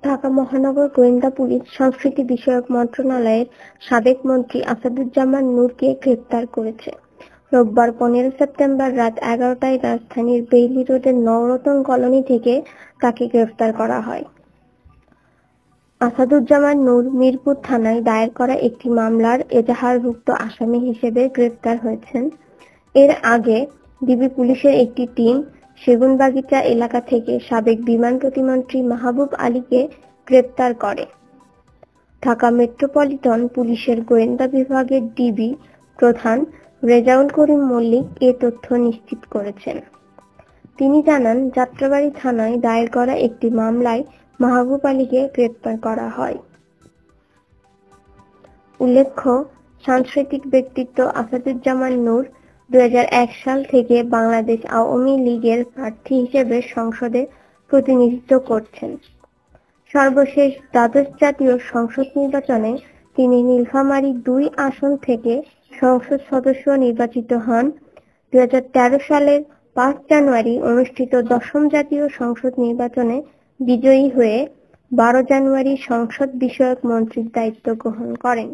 ঢাকা মহানগর গোয়েন্দা পুলিশ সংস্কৃতি বিষয়ক মন্ত্রণালয়ের সাবেক মন্ত্রী আসাদুজ্জামান নূরকে গ্রেপ্তার করেছে। রোববার 15 সেপ্টেম্বর রাত 11টায় রাজধানীর বেইলি রোডের নবরত্ন কলোনি থেকে তাকে গ্রেফতার করা হয়। আসাদুজ্জামান নূর মিরপুর থানায় দায়ের করা একটি মামলার এজাহারভুক্ত আসামি হিসেবে গ্রেপ্তার হয়েছেন। এর আগে ডিবি পুলিশের একটি টিম সেগুনবাগিচা এলাকা থেকে সাবেক বিমান প্রতিমন্ত্রী মাহবুব আলীকে গ্রেপ্তার করে। ঢাকা মেট্রোপলিটন পুলিশের গোয়েন্দা বিভাগের ডিবি প্রধান রেজাউল করিম মল্লিক এ তথ্য নিশ্চিত করেছেন। তিনি জানান, যাত্রাবাড়ী থানায় দায়ের করা একটি মামলায় মাহবুব আলীকে গ্রেপ্তার করা হয়। উল্লেখ্য, সাংস্কৃতিক ব্যক্তিত্ব আসাদুজ্জামান নূর 2001 সাল থেকে বাংলাদেশ আওয়ামী লীগের প্রার্থী হিসেবে সংসদে প্রতিনিধিত্ব করছেন। সর্বশেষ দ্বাদশ জাতীয় সংসদ নির্বাচনে তিনি নীলফামারী 2 আসন থেকে সংসদ সদস্য নির্বাচিত হন। 2013 সালের 5 জানুয়ারি অনুষ্ঠিত দশম জাতীয় সংসদ নির্বাচনে বিজয়ী হয়ে 12 জানুয়ারি সংসদ বিষয়ক মন্ত্রীর দায়িত্ব গ্রহণ করেন।